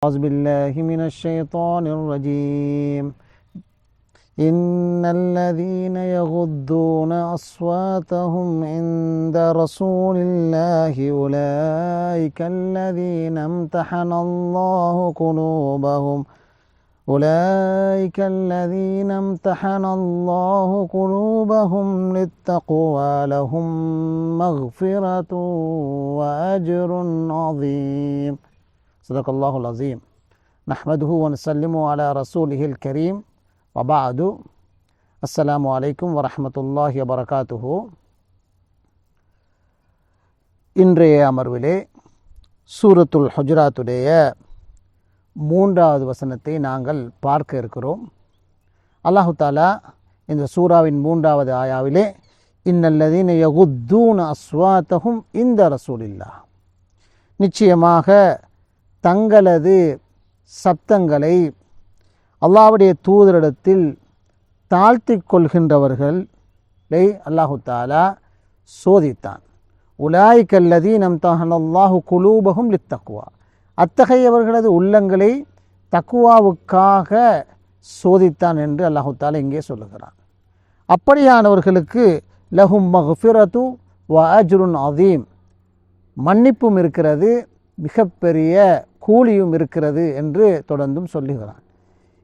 أعوذ بالله من الشيطان الرجيم إن الذين يغضون أصواتهم عند رسول الله أولئك الذين امتحن الله قلوبهم للتقوى لهم مغفرة وأجر عظيم صدق الله العظيم نحمده ونسلم على رسوله الكريم وبعد السلام عليكم ورحمة الله وبركاته. இன்றைய அமர்விலே சூரத்துல் ஹுஜராத்துடைய 3வது வசனத்தை நாங்கள் பார்க்க இருக்கிறோம். அல்லாஹு தாலா இந்த சூராவின் 3வது ஆயாவிலே இன்னல்லதீன யகுத்தூன அஸ்வாத்தஹும் இந்த ரசூலில்லாஹ், நிச்சயமாக தங்களது சப்தங்களை அல்லாஹ்வுடைய தூதரிடத்தில் தாழ்த்திக் கொள்கின்றவர்களை அல்லாஹு தாலா சோதித்தான். உலாயிகல்லதீன இம்தஹனல்லாஹு குலூபஹும் லித்தக்வா, அத்தகையவர்களது உள்ளங்களை தக்குவாவுக்காக சோதித்தான் என்று அல்லாஹு தாலா இங்கே சொல்லுகிறான். அப்படியானவர்களுக்கு லஹும் மக்ஃபிரத்து வ அஜ்ருன் அதீம், மன்னிப்பும் இருக்கிறது, மிகப்பெரிய கூலியும் இருக்கிறது என்று தொடர்ந்தும் சொல்லுகிறான்.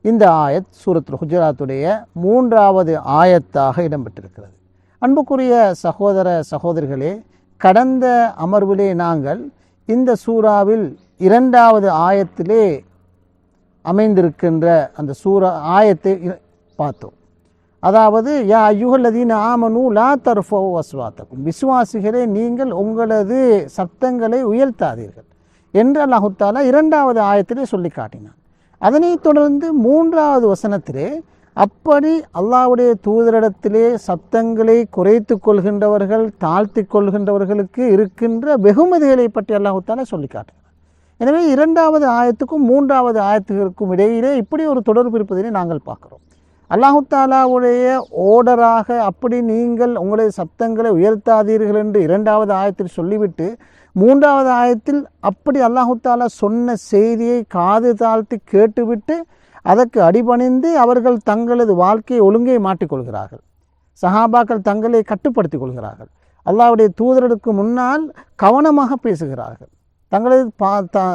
இந்த ஆயத் சூரத்துல் ஹுஜராத்துடைய 3வது ஆயத்தாக இடம்பெற்றிருக்கிறது. அன்புக்குரிய சகோதர சகோதரிகளே, கடந்த அமர்விலே நாங்கள் இந்த சூறாவில் 2வது ஆயத்திலே அமைந்திருக்கின்ற அந்த ஆயத்தை பார்த்தோம். அதாவது யா அய்யுஹல்லதீன ஆமனு லா தர்ஃபஉ அஸ்வாத்தகும், விசுவாசிகளே நீங்கள் உங்களது சப்தங்களை உயர்த்தாதீர்கள் என்று அல்லாஹு தஆலா 2வது ஆயத்திலே சொல்லி காட்டினான். அதனைத் தொடர்ந்து 3வது வசனத்திலே அப்படி அல்லாஹ்வுடைய தூதரிடத்திலே சப்தங்களை குறைத்து கொள்கின்றவர்கள், தாழ்த்தி கொள்கின்றவர்களுக்கு இருக்கின்ற வெகுமதிகளை பற்றி அல்லாஹு தஆலா சொல்லி காட்டினான். எனவே 2வது ஆயத்துக்கும் 3வது ஆயத்துக்கும் இடையிலே இப்படி ஒரு தொடர்பு இருப்பதை நாங்கள் பார்க்கிறோம். அல்லாஹு தஆலாவுடைய ஓர்டராக அப்படி நீங்கள் உங்களுடைய சப்தங்களை உயர்த்தாதீர்கள் என்று 2வது ஆயத்தில் சொல்லிவிட்டு 3வது ஆயத்தில் அப்படி அல்லாஹு தஆலா சொன்ன செய்தியை காது தாழ்த்தி கேட்டுவிட்டு அதற்கு அடிபணிந்து அவர்கள் தங்களது வாழ்க்கையை ஒழுங்கை மாற்றிக்கொள்கிறார்கள். சஹாபாக்கள் தங்களை கட்டுப்படுத்திக் கொள்கிறார்கள். அல்லாஹ்வுடைய தூதருக்கு முன்னால் கவனமாக பேசுகிறார்கள். தங்களது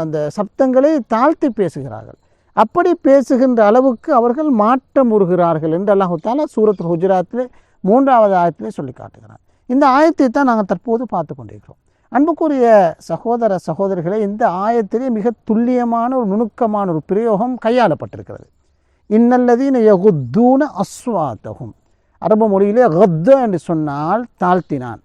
அந்த சப்தங்களை தாழ்த்தி பேசுகிறார்கள். அப்படி பேசுகின்ற அளவுக்கு அவர்கள் மாற்றம் உறுகிறார்கள் என்று அல்லாஹு தஆலா சூரத்துல் ஹுஜராத்திலே 3வது ஆயத்திலே சொல்லி காட்டுகிறார். இந்த ஆயத்தை தான் நாங்கள் தற்போது பார்த்து கொண்டிருக்கிறோம். அன்புக்குரிய சகோதர சகோதரிகளை, இந்த ஆயத்திலே மிக துல்லியமான ஒரு நுணுக்கமான ஒரு பிரயோகம் கையாளப்பட்டிருக்கிறது. இன்னல்லதீன யகுத்தூன அஸ்வாத்தஹும், அரபு மொழியிலே கத்த என்று சொன்னால் தாழ்த்தினான்.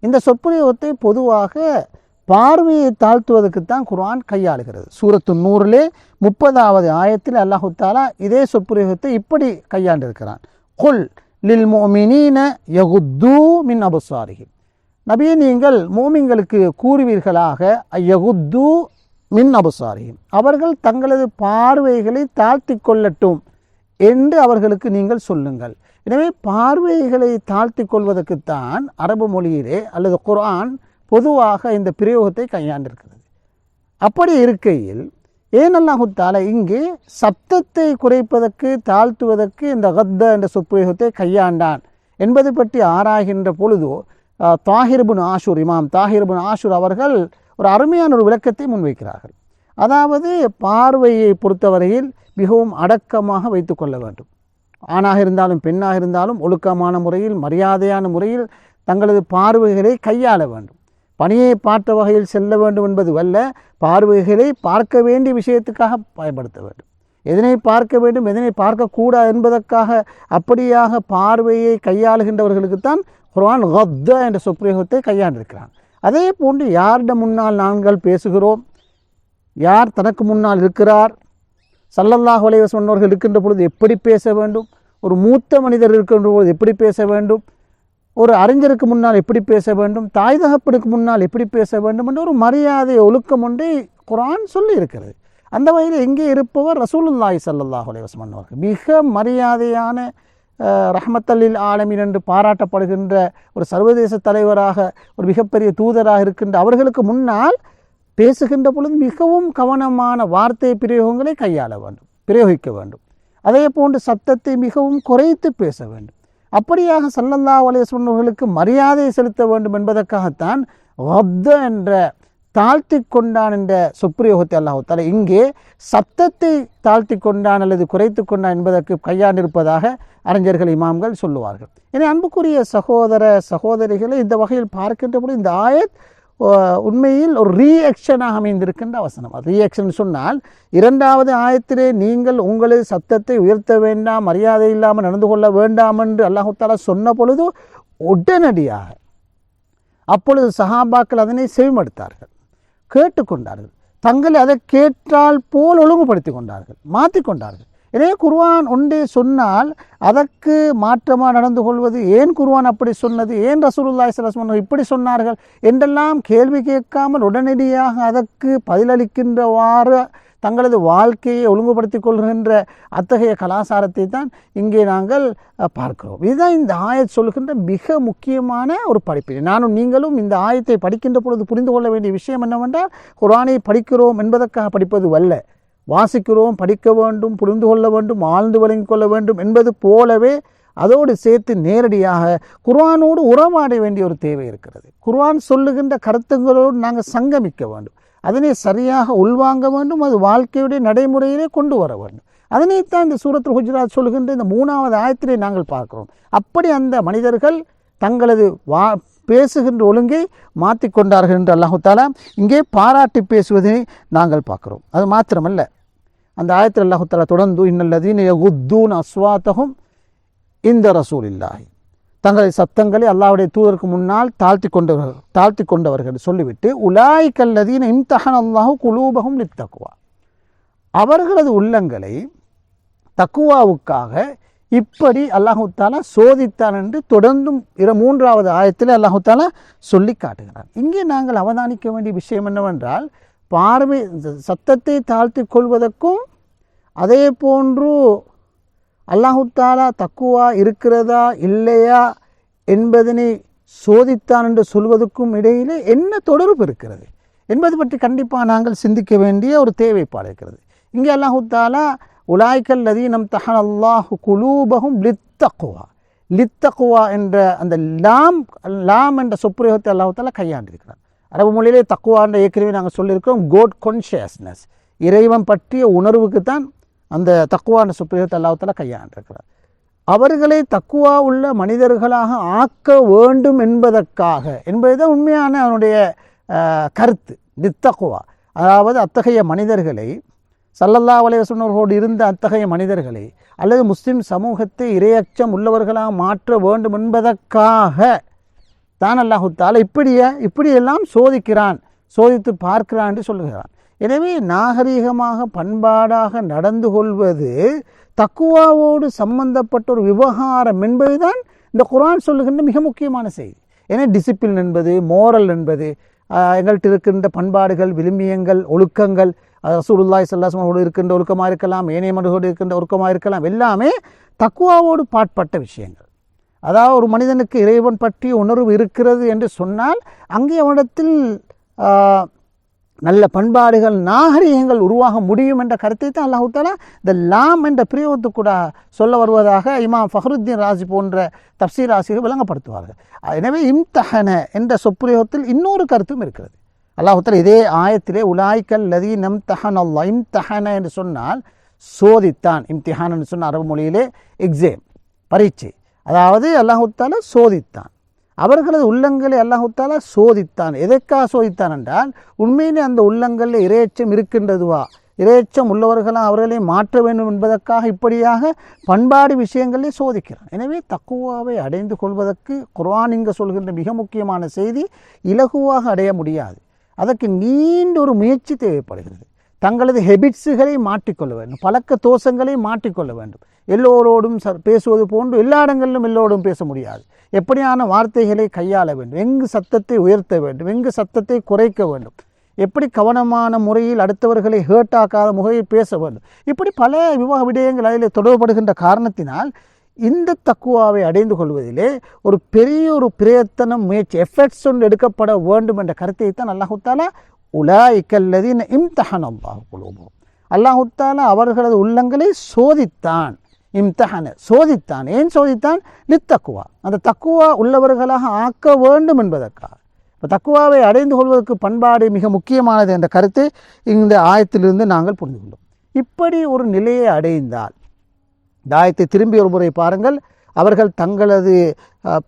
இந்த சொற்பிரயோகத்தை பொதுவாக பார்வையை தாழ்த்துவதற்குத்தான் குர்ஆன் கையாளுகிறது. சூரத்து நூறிலே 30வது ஆயத்தில் அல்லாஹு தஆலா இதே சொற்பிரயோகத்தை இப்படி கையாண்டிருக்கிறான். குல் லில் முஃமினீன யகுத்தூ மின் அப்சாரிஹிம், நபியே நீங்கள் மூமின்களுக்கு கூறுவீர்களாக யகுத்தூ மின் அப்சாரிஹிம், அவர்கள் தங்களது பார்வைகளை தாழ்த்தி கொள்ளட்டும் என்று அவர்களுக்கு நீங்கள் சொல்லுங்கள். எனவே பார்வைகளை தாழ்த்தி கொள்வதற்குத்தான் அரபு மொழியிலே அல்லது குர்ஆன் பொதுவாக இந்த பிரயோகத்தை கையாண்டிருக்கிறது. அப்படி இருக்கையில் ஏன் அல்லாஹு தஆலா இங்கே சப்தத்தை குறைப்பதற்கு தாழ்த்துவதற்கு இந்த கத்த என்ற சொற்பிரயோகத்தை கையாண்டான் என்பது பற்றி ஆராய்கின்ற பொழுது இமாம் தாஹிர் இப்னு ஆஷூர் அவர்கள் ஒரு அருமையான ஒரு விளக்கத்தை முன்வைக்கிறார்கள். அதாவது பார்வையை பொறுத்தவரையில் மிகவும் அடக்கமாக வைத்து கொள்ள வேண்டும். ஆணாக இருந்தாலும் பெண்ணாக இருந்தாலும் ஒழுக்கமான முறையில், மரியாதையான முறையில் தங்களது பார்வைகளை கையாள வேண்டும். பணியை பார்த்த வகையில் செல்ல வேண்டும் என்பது அல்ல, பார்வைகளை பார்க்க வேண்டிய விஷயத்துக்காக பயன்படுத்த வேண்டும். எதனை பார்க்க வேண்டும், எதனை பார்க்கக்கூடாது என்பதற்காக அப்படியாக பார்வையை கையாளுகின்றவர்களுக்குத்தான் குர்ஆன் கத்த என்ற சொற்பிரயோகத்தை கையாண்டிருக்கிறான். அதே போன்று யாரிடம் முன்னால் நாங்கள் பேசுகிறோம், யார் தனக்கு முன்னால் இருக்கிறார், ஸல்லல்லாஹு அலைஹி வஸல்லம் அவர்கள் இருக்கின்ற பொழுது எப்படி பேச வேண்டும், ஒரு மூத்த மனிதர் இருக்கின்ற பொழுது எப்படி பேச வேண்டும், ஒரு அறிஞருக்கு முன்னால் எப்படி பேச வேண்டும், தாய் தகப்பனுக்கு முன்னால் எப்படி பேச வேண்டும் என்ற ஒரு மரியாதை ஒழுக்கம் ஒன்றை குர்ஆன் சொல்லி இருக்கிறது. அந்த வகையில் எங்கே இருப்பவர் ரசூலுல்லாஹி ஸல்லல்லாஹு அலைஹி வஸல்லம் அவர்கள் மிக மரியாதையான ரஹ்மத்தல்லில் ஆலமீன் என்று பாராட்டப்படுகின்ற ஒரு சர்வதேச தலைவராக, ஒரு மிகப்பெரிய தூதராக இருக்கின்ற அவர்களுக்கு முன்னால் பேசுகின்ற பொழுது மிகவும் கவனமான வார்த்தை பிரயோகங்களை பிரயோகிக்க வேண்டும். அதே போன்று சத்தத்தை மிகவும் குறைத்து பேச வேண்டும். அப்படியாக ஸல்லல்லாஹு அலைஹி வஸல்லம் அவர்களுக்கு மரியாதை செலுத்த வேண்டும் என்பதற்காகத்தான் ரப்த என்ற தாழ்த்தி கொண்டான் என்ற சொற்பிரயோகத்தை அல்லாஹ் தஆலா இங்கே சத்தத்தை தாழ்த்தி கொண்டான் அல்லது குறைத்து கொண்டான் என்பதற்கு கையாண்டிருப்பதாக அறிஞர்கள் இமாம்கள் சொல்லுவார்கள். எனவே அன்புக்குரிய சகோதர சகோதரிகளை இந்த வகையில் பார்க்கின்ற பொழுது இந்த ஆயத் உண்மையில் ஒரு ரீஆக்ஷனாக அமைந்திருக்கின்ற வசனம். அது ரீஆக்ஷன் சொன்னால் இரண்டாவது ஆயத்திலே நீங்கள் உங்களது சத்தத்தை உயர்த்த வேண்டாம், மரியாதை இல்லாமல் நடந்து கொள்ள வேண்டாம் என்று அல்லாஹ் தஆலா சொன்ன பொழுது உடனடியாக அப்பொழுது சஹாபாக்கள் அதனை செவிமடுத்தார்கள், கேட்டுக்கொண்டார்கள், தங்களை அதை கேட்டால் போல் ஒழுங்குபடுத்தி கொண்டார்கள், மாற்றிக்கொண்டார்கள். எனவே குர்ஆன் ஒன்றே சொன்னால் அதற்கு மாற்றமாக நடந்து கொள்வது, ஏன் குர்ஆன் அப்படி சொன்னது, ஏன் ரசூலுல்லாஹி ஸல்லல்லாஹு அலைஹி வஸல்லம் இப்படி சொன்னார்கள் என்றெல்லாம் கேள்வி கேட்காமல் உடனடியாக அதற்கு பதிலளிக்கின்றவாறு தங்களது வாழ்க்கையை ஒழுங்குபடுத்தி கொள்கின்ற அத்தகைய கலாச்சாரத்தை தான் இங்கே நாங்கள் பார்க்கிறோம். இதுதான் இந்த ஆயத் சொல்கின்ற மிக முக்கியமான ஒரு படிப்பினை. நானும் நீங்களும் இந்த ஆயத்தை படிக்கின்ற பொழுது புரிந்து கொள்ள வேண்டிய விஷயம் என்னவென்றால், குர்ஆனை படிக்கிறோம் என்பதற்காக படிப்பது அல்ல, வாசிக்கிறோம், படிக்க வேண்டும், புரிந்து கொள்ள வேண்டும், ஆழ்ந்து விளங்கிக் கொள்ள வேண்டும் என்பது போலவே அதோடு சேர்த்து நேரடியாக குர்ஆனோடு உறவாட வேண்டிய ஒரு தேவை இருக்கிறது. குர்ஆன் சொல்லுகின்ற கருத்துங்களோடு நாங்கள் சங்கமிக்க வேண்டும், அதனை சரியாக உள்வாங்க வேண்டும், அது வாழ்க்கையுடைய நடைமுறையிலே கொண்டு வர வேண்டும். அதனைத்தான் இந்த சூரத்துல் ஹுஜராத் சொல்லுகின்ற இந்த 3வது ஆயத்திலே நாங்கள் பார்க்கிறோம். அப்படி அந்த மனிதர்கள் தங்களது பேசுகின்ற ஒழுங்கை மாற்றிக்கொண்டார்கள் என்று அல்லாஹ் தஆலா இங்கே பாராட்டி பேசுவதை நாங்கள் பார்க்கிறோம். அது மாத்திரமல்ல, அந்த ஆயத்தில் அல்லாஹ் தஆலா தொடர்ந்து இன்னல்லதீன யகுத்தூன அஸ்வாத்தஹும் இந்த ரசூலில்லாஹி, தங்களது சத்தங்களை அல்லாஹ்வுடைய தூதருக்கு முன்னால் தாழ்த்தி கொண்டவர்கள் சொல்லிவிட்டு உலாயிகல்லதீன இம்தஹனல்லாஹு குலூபஹும் லித்தக்வா, அவர்களது உள்ளங்களை தக்குவாவுக்காக இப்படி அல்லாஹு தஆலா சோதித்தான் என்று தொடர்ந்தும் 3வது ஆயத்தில் அல்லாஹு தஆலா சொல்லி காட்டுகிறார். இங்கே நாங்கள் அவதானிக்க வேண்டிய விஷயம் என்னவென்றால், சத்தத்தை தாழ்த்தி கொள்வதற்கும் அதே போன்று அல்லாஹு தஆலா தக்குவா இருக்கிறதா இல்லையா என்பதனை சோதித்தான் என்று சொல்வதற்கும் இடையிலே என்ன தொடர்பு இருக்கிறது என்பது பற்றி கண்டிப்பாக நாங்கள் சிந்திக்க வேண்டிய ஒரு தேவைப்பாடு இருக்கிறது. இங்கே அல்லாஹு தஆலா உலாய்கல்லதீன இம்தஹனல்லாஹு குலூபஹும் லித்தக்வா என்ற அந்த லாம் என்ற சொற்பிரயோகத்தை அல்லாஹ் தஆலா கையாண்டிருக்கிறார். அரபு மொழியிலே தக்குவா என்ற ஏற்கனவே நாங்கள் சொல்லியிருக்கிறோம், கோட் கான்ஷியஸ்னஸ், இறைவன் பற்றிய உணர்வுக்கு தான் அந்த தக்குவா என்ற சொற்பிரயோகத்தை அல்லாஹ் தஆலா கையாண்டிருக்கிறார். அவர்களை தக்குவா உள்ள மனிதர்களாக ஆக்க வேண்டும் என்பதுதான் உண்மையான அவனுடைய கருத்து. லித்தக்வா, அதாவது அத்தகைய மனிதர்களை, ஸல்லல்லாஹு அலைஹி வஸல்லம் அவர்களோடு இருந்த அத்தகைய மனிதர்களை அல்லது முஸ்லிம் சமூகத்தை இறையச்சம் உள்ளவர்களாக மாற்ற வேண்டும் என்பதற்காக தான் அல்லாஹு தஆலா இப்படியெல்லாம் சோதித்து பார்க்கிறான் என்று சொல்லுகிறான். எனவே நாகரீகமாக பண்பாடாக நடந்து கொள்வது தக்குவாவோடு சம்பந்தப்பட்ட ஒரு விவகாரம் என்பதுதான் இந்த குர்ஆன் சொல்லுகின்ற மிக முக்கியமான செய்தி. ஏன்னா டிசிப்ளின் என்பது, மோரல் என்பது, எங்கள்கிட்ட இருக்கின்ற பண்பாடுகள், விழுமியங்கள், ஒழுக்கங்கள், ரசூலுல்லாஹி ஸல்லல்லாஹு அலைஹி வஸல்லம் இருக்கின்ற ஒழுக்கமாக இருக்கலாம், ஏனைய மனிதர்களோடு இருக்கின்ற ஒழுக்கமாக இருக்கலாம், எல்லாமே தக்குவாவோடு பாட்பட்ட விஷயங்கள். அதாவது ஒரு மனிதனுக்கு இறைவன் பற்றிய உணர்வு இருக்கிறது என்று சொன்னால் அங்கே அவனிடத்தில் நல்ல பண்பாடுகள், நாகரிகங்கள் உருவாக முடியும் என்ற கருத்தை தான் அல்லாஹ் தஆலா இந்த லாம் என்ற பிரயோகத்துக்கு கூட சொல்ல வருவதாக இமாம் ஃபஹ்ருத்தீன் ராஸி போன்ற தஃப்சீர் ஆசிரியர்கள் விளங்கப்படுத்துவார்கள். எனவே இம்தஹன என்ற சொற்பிரயோகத்தில் இன்னொரு கருத்தும் இருக்கிறது. அல்லாஹ் தஆலா இதே ஆயத்திலே உலாய்கல்லதீன இம்தஹனல்லாஹ், இம்தஹன என்று சொன்னால் சோதித்தான், இம்திஹான் என்று சொன்ன அரபு மொழியிலே எக்ஸாம், பரீட்சை, அதாவது அல்லாஹ் தஆலா சோதித்தான், அவர்களது உள்ளங்களை அல்லாஹ் தஆலா சோதித்தான். எதற்காக சோதித்தான் என்றால், உண்மையிலே அந்த உள்ளங்களில் இறையச்சம் இருக்கின்றதுவா, இறையச்சம் உள்ளவர்களாக அவர்களை மாற்ற வேண்டும் என்பதற்காக இப்படியாக பண்பாடு விஷயங்களே சோதிக்கிறான். எனவே தக்குவாவை அடைந்து கொள்வதற்கு குர்ஆன் இங்கு சொல்கின்ற மிக முக்கியமான செய்தி, இலகுவாக அடைய முடியாது, அதற்கு நீண்ட ஒரு முயற்சி தேவைப்படுகிறது. தங்களது ஹெபிட்ஸுகளை மாற்றிக்கொள்ள வேண்டும், பழக்க தோஷங்களை மாற்றிக்கொள்ள வேண்டும். எல்லோரோடும் பேசுவது போன்று எல்லா இடங்களிலும் எல்லோரும் பேச முடியாது. எப்படியான வார்த்தைகளை கையாள வேண்டும், எங்கு சத்தத்தை உயர்த்த வேண்டும், எங்கு சத்தத்தை குறைக்க வேண்டும், எப்படி கவனமான முறையில் அடுத்தவர்களை ஹேர்ட் ஆக்காத முறையில் பேச வேண்டும், இப்படி பல விடயங்கள் அதில் தொடர்படுகின்ற காரணத்தினால் இந்த தக்குவாவை அடைந்து கொள்வதிலே ஒரு பெரிய ஒரு பிரயத்தனம், முயற்சி, எஃபர்ட்ஸ் ஒன்று எடுக்கப்பட வேண்டும் என்ற கருத்தை தான் அல்லாஹ் தஆலா உலாயிக்கல்லதீன இம்தஹனல்லாஹு குலூபஹும். அல்லாஹ் தஆலா அவர்களது உள்ளங்களை சோதித்தான். இம்தஹன சோதித்தான். ஏன் சோதித்தான்? லித்தக்குவா, அந்த தக்குவா உள்ளவர்களாக ஆக்க வேண்டும் என்பதற்காக. இப்போ தக்குவாவை அடைந்து கொள்வதற்கு பண்பாடு மிக முக்கியமானது என்ற கருத்தை இந்த ஆயத்திலிருந்து நாங்கள் புரிந்து கொண்டோம். இப்படி ஒரு நிலையை அடைந்தால், இந்த ஆயத்தை திரும்பி ஒரு முறை பாருங்கள், அவர்கள் தங்களது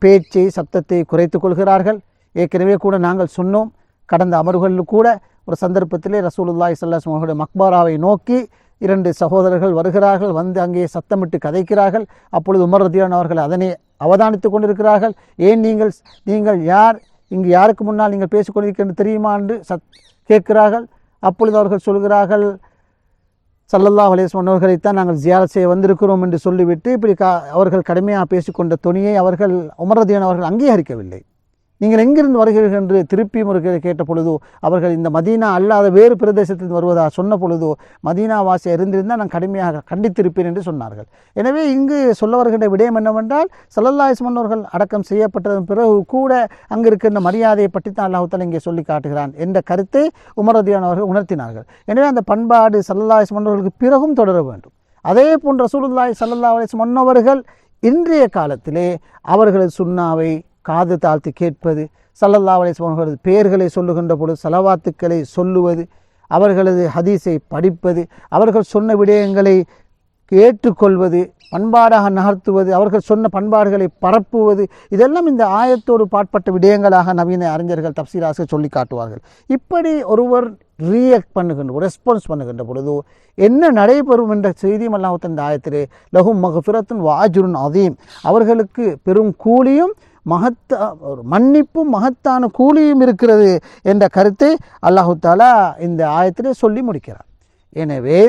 பேச்சை சப்தத்தை குறைத்து கொள்கிறார்கள். ஏற்கனவே கூட நாங்கள் சொன்னோம், கடந்த அமர்வுகளில் கூட ஒரு சந்தர்ப்பத்திலே ரசூலுல்லாஹி ஸல்லல்லாஹு அலைஹி வஸல்லம் மக்பராவை நோக்கி 2 சகோதரர்கள் வருகிறார்கள். வந்து அங்கே சத்தமிட்டு கதைக்கிறார்கள். அப்பொழுது உமர் ரலியல்லாஹு அவர்கள் அதனை அவதானித்து கொண்டிருக்கிறார்கள். ஏன் நீங்கள் யார், இங்கு யாருக்கு முன்னால் நீங்கள் பேசிக்கொண்டிருக்கிறது தெரியுமா என்று கேட்கிறார்கள். அப்பொழுது அவர்கள் சொல்கிறார்கள், ஸல்லல்லாஹு அலைஹி வஸல்லம் அவர்களைத்தான் நாங்கள் ஜியாரத் செய்ய வந்திருக்கிறோம் என்று சொல்லிவிட்டு இப்படி அவர்கள் கடுமையாக பேசிக்கொண்ட துணியை அவர்கள் உமர் ரலியல்லாஹு அவர்கள் அங்கீகரிக்கவில்லை. நீங்கள் எங்கிருந்து வருகிறீர்கள் என்று திருப்பி முறைகளை கேட்ட பொழுதோ, அவர்கள் இந்த மதீனா அல்லாத வேறு பிரதேசத்தில் வருவதாக சொன்ன பொழுதோ, மதீனா வாசியாக இருந்திருந்தால் நான் கடுமையாக கண்டித்திருப்பேன் என்று சொன்னார்கள். எனவே இங்கு சொல்ல வருகின்ற விடயம் என்னவென்றால், ஸல்லல்லாஹு அலைஹி வஸல்லம் அவர்கள் அடக்கம் செய்யப்பட்டதன் பிறகு கூட அங்கு இருக்கின்ற மரியாதையை பற்றி தான் அல்லாஹ் தஆலா இங்கே சொல்லி காட்டுகிறான் என்ற கருத்தை உமர் ரலியல்லாஹு அவர்கள் உணர்த்தினார்கள். எனவே அந்த பண்பாடு ஸல்லல்லாஹு அலைஹி வஸல்லம் அவர்களுக்கு பிறகும் தொடர வேண்டும். அதே போன்று ரசூலுல்லாஹி ஸல்லல்லாஹு அலைஹி வஸல்லம் அவர்கள் இன்றைய காலத்திலே அவர்களது சுன்னாவை காது தாழ்த்தி கேட்பது, ஸல்லல்லாஹு அலைஹி வஸல்லம் அவர்களது பெயர்களை சொல்லுகின்ற பொழுது ஸலவாத்துக்களை சொல்லுவது, அவர்களது ஹதீஸை படிப்பது, அவர்கள் சொன்ன விடயங்களை ஏற்றுக்கொள்வது, பண்பாடாக நகர்த்துவது, அவர்கள் சொன்ன பண்பாடுகளை பரப்புவது, இதெல்லாம் இந்த ஆயத்தோடு பாட்பட்ட விடயங்களாக நவீன அறிஞர்கள் தப்சீராக சொல்லி காட்டுவார்கள். இப்படி ஒருவர் ரியாக்ட் பண்ணுகின்ற ரெஸ்பான்ஸ் பண்ணுகின்ற பொழுது என்ன நடைபெறும் என்ற செய்தியும் அல்லாஹ் இந்த ஆயத்திலே லஹும் மக்ஃபிரத்துன் வ அஜ்ருன் அதீம், அவர்களுக்கு பெரும் கூலியும் மன்னிப்பும் மகத்தான கூலியும் இருக்கிறது என்ற கருத்தை அல்லாஹு தஆலா இந்த ஆயத்திலே சொல்லி முடிக்கிறார். எனவே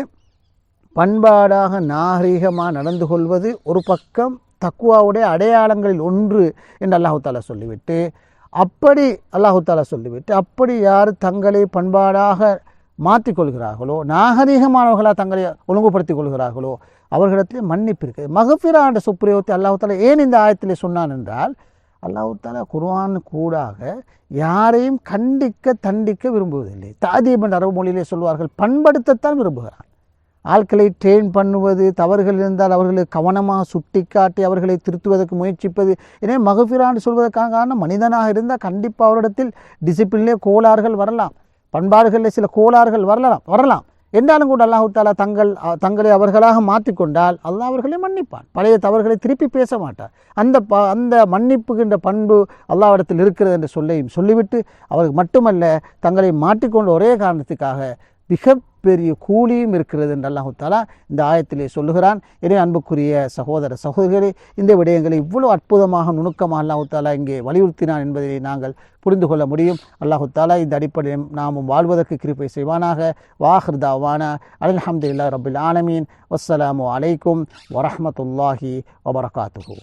பண்பாடாக நாகரீகமாக நடந்து கொள்வது ஒரு பக்கம் தக்குவாவுடைய அடையாளங்களில் ஒன்று என்று அல்லாஹு தஆலா சொல்லிவிட்டு, அப்படி யார் தங்களை பண்பாடாக மாற்றிக்கொள்கிறார்களோ, நாகரீகமானவர்களாக தங்களை ஒழுங்குபடுத்திக் கொள்கிறார்களோ, அவர்களிடத்திலே மன்னிப்பு இருக்குது. மகஃபிரா என்ற சுப்ரயோகத்தை அல்லாஹு தஆலா ஏன் இந்த ஆயத்திலே சொன்னான் என்றால், அல்லாஹ் தஆலா குர்ஆன் கூடாக யாரையும் தண்டிக்க விரும்புவதில்லை. தாதீப் என்ற அரபு மொழியிலே சொல்வார்கள், பண்படுத்தத்தான் விரும்புகிறான். ஆட்களை ட்ரெயின் பண்ணுவது, தவறுகள் இருந்தால் அவர்களை கவனமாக சுட்டி காட்டி அவர்களை திருத்துவதற்கு முயற்சிப்பது. எனவே மகஃபிரான்னு சொல்வதற்கான காரணம், மனிதனாக இருந்தால் கண்டிப்பாக அவரிடத்தில் டிசிப்ளின்லே கோளாறுகள் வரலாம், பண்பாடுகளில் சில கோளாறுகள் வரலாம் என்றாலும் கூட அல்லாஹ் தஆலா தங்களை அவர்களாக மாற்றிக்கொண்டால் அல்லாஹ் அவர்களை மன்னிப்பான். பழைய தவறுகளை திருப்பி பேச மாட்டார். அந்த மன்னிப்புகின்ற பண்பு அல்லாஹ்விடத்தில் இருக்கிறது என்று சொல்லிவிட்டு, அவர்கள் மட்டுமல்ல தங்களை மாற்றிக்கொண்ட ஒரே காரணத்துக்காக மிகப்பெரிய கூலியும் இருக்கிறது என்று அல்லாஹ் தஆலா இந்த ஆயத்திலே சொல்லுகிறான். எனவே அன்புக்குரிய சகோதர சகோதரிகளே, இந்த விடயங்களை இவ்வளவு அற்புதமாக நுணுக்கமாக அல்லாஹ் தஆலா இங்கே வலியுறுத்தினான் என்பதை நாங்கள் புரிந்து கொள்ள முடியும். அல்லாஹ் தஆலா இந்த அடிப்படையில் நாமும் வாழ்வதற்கு கிருபை செய்வானாக. வாஹிர் தாவானா அல்ஹம்துலில்லாஹி ரப்பில் ஆலமீன். வஸ்ஸலாமு அலைக்கும் வரஹ்மத்துல்லாஹி வபரகாத்துஹு.